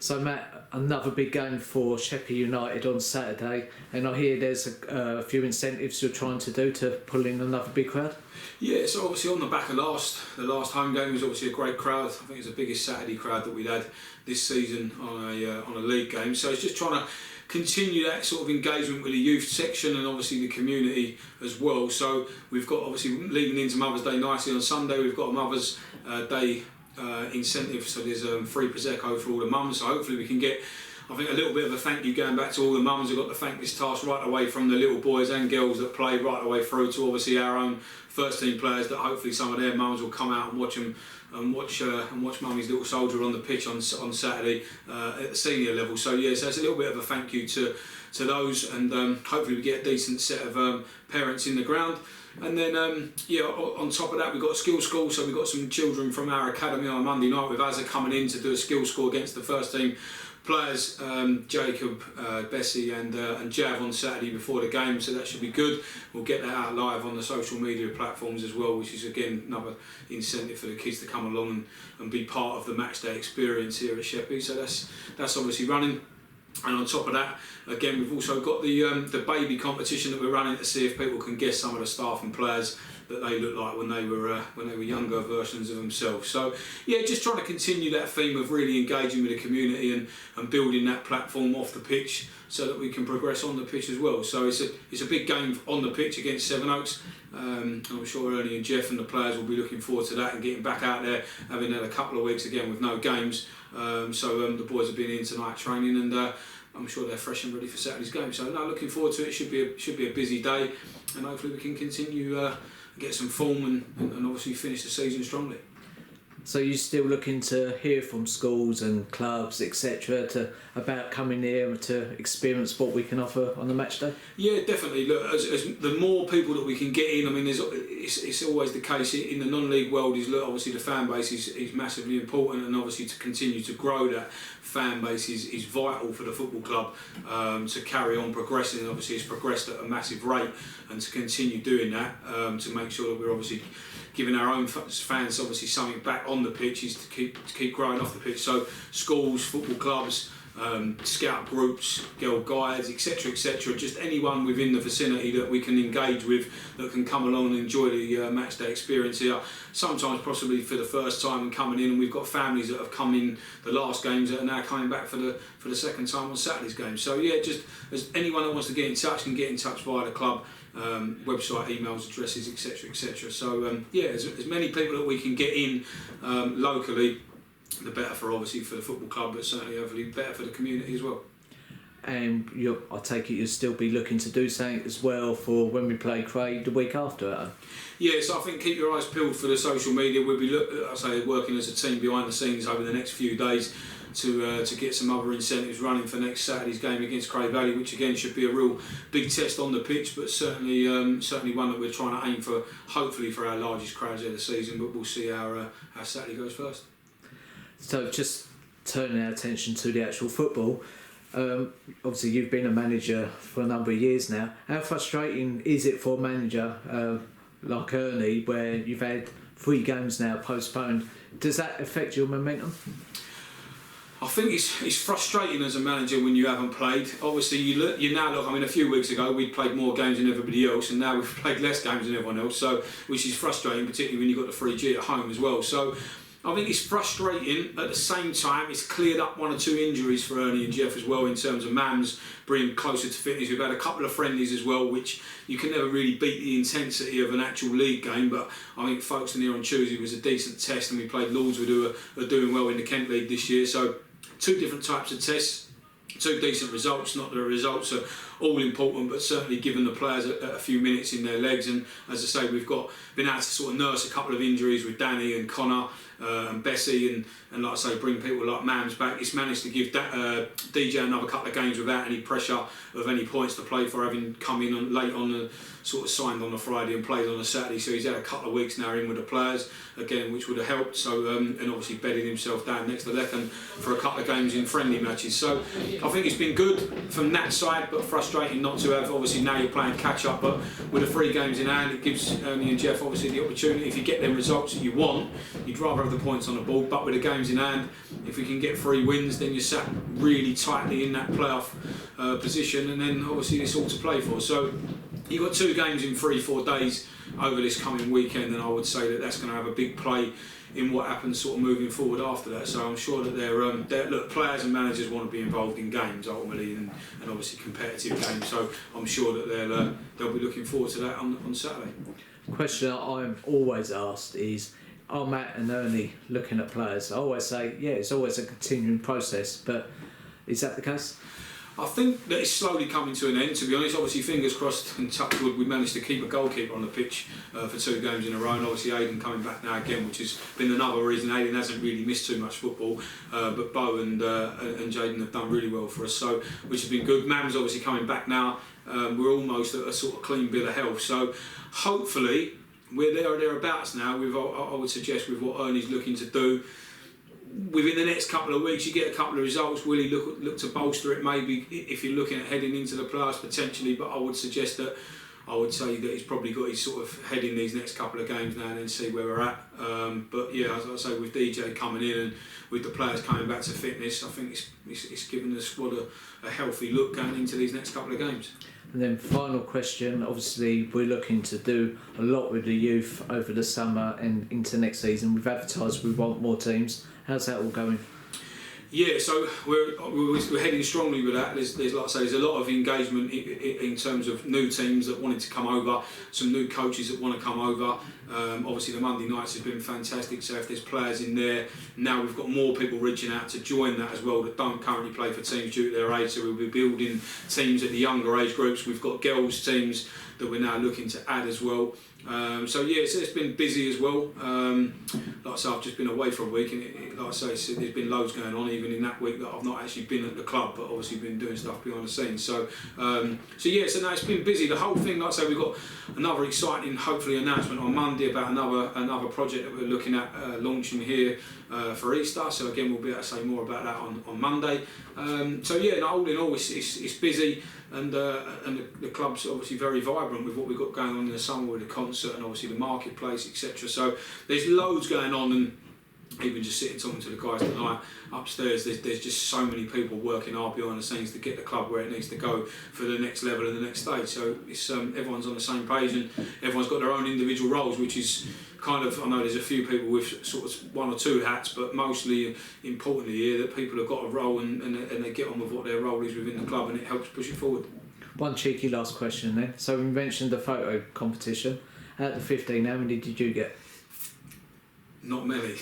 So Matt, another big game for Sheffield United on Saturday, and I hear there's a few incentives you're trying to do to pull in another big crowd. Yeah, so obviously on the back of the last home game was obviously a great crowd. I think it's the biggest Saturday crowd that we'd had this season on a league game. So it's just trying to continue that sort of engagement with the youth section and obviously the community as well. So we've got obviously leading into Mother's Day nicely on Sunday. We've got a Mother's Day incentive, so there's free Prosecco for all the mums. So hopefully we can get, I think, a little bit of a thank you going back to all the mums who got the thankless task right away from the little boys and girls that play right away through to obviously our own first team players, that hopefully some of their mums will come out and watch them and watch Mummy's little soldier on the pitch on Saturday at the senior level. So yeah, so it's a little bit of a thank you to those, and hopefully we get a decent set of parents in the ground. And then on top of that, we've got a skills school, so we've got some children from our academy on Monday night with Azza coming in to do a skills school against the first team players, Jacob, Bessie and Jav on Saturday before the game, so that should be good. We'll get that out live on the social media platforms as well, which is again another incentive for the kids to come along and be part of the match day experience here at Sheffield. So that's obviously running. And on top of that, again, we've also got the baby competition that we're running to see if people can guess some of the staff and players that they look like when they were younger versions of themselves. So yeah, just trying to continue that theme of really engaging with the community and building that platform off the pitch so that we can progress on the pitch as well. So it's a big game on the pitch against Sevenoaks. I'm sure Ernie and Jeff and the players will be looking forward to that and getting back out there, having had a couple of weeks again with no games. So the boys have been in tonight training, and I'm sure they're fresh and ready for Saturday's game. So no, looking forward to it. Should be a busy day, and hopefully we can continue get some form and obviously finish the season strongly. So you're still looking to hear from schools and clubs, etc., about coming here to experience what we can offer on the match day? Yeah, definitely. Look, as the more people that we can get in, I mean, it's always the case in the non-league world. Obviously the fan base is massively important, and obviously to continue to grow that fan base is vital for the football club to carry on progressing. And obviously it's progressed at a massive rate, and to continue doing that to make sure that we're obviously giving our own fans obviously something back on the pitch is to keep growing off the pitch. So schools, football clubs, scout groups, girl guides, etc., just anyone within the vicinity that we can engage with, that can come along and enjoy the match day experience here, sometimes possibly for the first time and coming in. And we've got families that have come in the last games that are now coming back for the second time on Saturday's game. So yeah, just as anyone that wants to get in touch can get in touch via the club website, emails, addresses, etc. So yeah, as many people that we can get in locally, the better for obviously for the football club, but certainly hopefully better for the community as well. And I take it you'll still be looking to do something as well for when we play Craig the week after. Yeah, so I think keep your eyes peeled for the social media. We'll be working as a team behind the scenes over the next few days to get some other incentives running for next Saturday's game against Craig Valley, which again should be a real big test on the pitch, but certainly one that we're trying to aim for, hopefully for our largest crowds of the season. But we'll see how Saturday goes first. So just turning our attention to the actual football, obviously you've been a manager for a number of years now. How frustrating is it for a manager like Ernie, where you've had 3 games now postponed? Does that affect your momentum? I think it's frustrating as a manager when you haven't played. Obviously, you now look. I mean, a few weeks ago we played more games than everybody else, and now we've played less games than everyone else. So, which is frustrating, particularly when you've got the 3G at home as well. So, I think it's frustrating. At the same time, it's cleared up 1 or 2 injuries for Ernie and Jeff as well in terms of Mams bringing closer to fitness. We've had a couple of friendlies as well, which you can never really beat the intensity of an actual league game. But I think Folkestone here on Tuesday was a decent test, and we played Lords, who are doing well in the Kent League this year. So 2 different types of tests, 2 decent results. Not that the results are all important, but certainly given the players a few minutes in their legs. And as I say, we've been able to sort of nurse a couple of injuries with Danny and Connor and Bessie, and like I say, bring people like Mams back. It's managed to give DJ another couple of games without any pressure of any points to play for, having come in late on the sort of signed on a Friday and played on a Saturday. So he's had a couple of weeks now in with the players again, which would have helped. So and obviously bedding himself down next to Lecken for a couple of games in friendly matches. So I think it's been good from that side, but frustrating not to have. Obviously now you're playing catch up, but with the 3 games in hand, it gives Ernie and Jeff obviously the opportunity. If you get them results that you want, you'd rather have the points on the board, but with the games in hand, if we can get 3 wins, then you're sat really tightly in that playoff position, and then obviously it's all to play for. So you've got 2 games in 3-4 days over this coming weekend, and I would say that that's going to have a big play in what happens sort of moving forward after that. So I'm sure that look, players and managers want to be involved in games ultimately, and obviously competitive games. So I'm sure that they'll be looking forward to that on Saturday. Question I'm always asked is, are Matt and Ernie looking at players? I always say, yeah, it's always a continuing process, but is that the case? I think that it's slowly coming to an end, to be honest. Obviously, fingers crossed and touch wood, we managed to keep a goalkeeper on the pitch for 2 games in a row, and obviously Aidan coming back now again, which has been another reason. Aidan hasn't really missed too much football, but Bo and Jaden have done really well for us, so which has been good. Mam's obviously coming back now. We're almost at a sort of clean bill of health, so hopefully we're there or thereabouts now. I would suggest with what Ernie's looking to do. Within the next couple of weeks, you get a couple of results. Will he look to bolster it? Maybe if you're looking at heading into the playoffs potentially. But I would suggest that I would say that he's probably got his sort of head in these next couple of games now and then see where we're at. But yeah, as I say, with DJ coming in and with the players coming back to fitness, I think it's given the squad a healthy look going into these next couple of games. And then final question, obviously we're looking to do a lot with the youth over the summer and into next season. We've advertised we want more teams. How's that all going? Yeah, so we're heading strongly with that. There's like I say, there's a lot of engagement in terms of new teams that wanted to come over, some new coaches that want to come over. Obviously the Monday nights have been fantastic, so if there's players in there, now we've got more people reaching out to join that as well that don't currently play for teams due to their age, so we'll be building teams at the younger age groups. We've got girls teams that we're now looking to add as well. So yeah, so it's been busy as well. Like I say, I've just been away for a week, and like I say, there's been loads going on even in that week that I've not actually been at the club, but obviously been doing stuff behind the scenes. So yeah, so now it's been busy. The whole thing, like I say, we've got another exciting, hopefully, announcement on Monday about another project that we're looking at launching here for Easter. So again, we'll be able to say more about that on Monday. So yeah, no, all in all, it's busy. And the club's obviously very vibrant with what we've got going on in the summer with the concert and obviously the marketplace, etc. So there's loads going on, and even just sitting talking to the guys tonight upstairs, there's just so many people working hard behind the scenes to get the club where it needs to go for the next level and the next stage. So it's everyone's on the same page, and everyone's got their own individual roles, which is kind of, I know there's a few people with sort of 1 or 2 hats, but mostly importantly here that people have got a role and they get on with what their role is within the club, and it helps push it forward. One cheeky last question then. So we mentioned the photo competition. Out of the 15, how many did you get? Not many.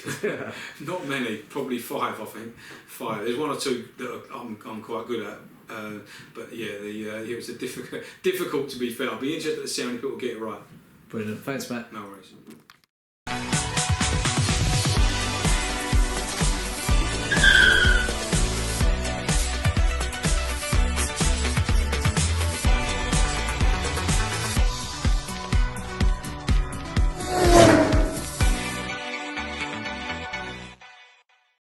Not many. Probably 5, I think. 5. There's 1 or 2 that I'm quite good at. But yeah, it was difficult to be fair. I'll be interested to see how many people get it right. Brilliant. Thanks, Matt. No worries.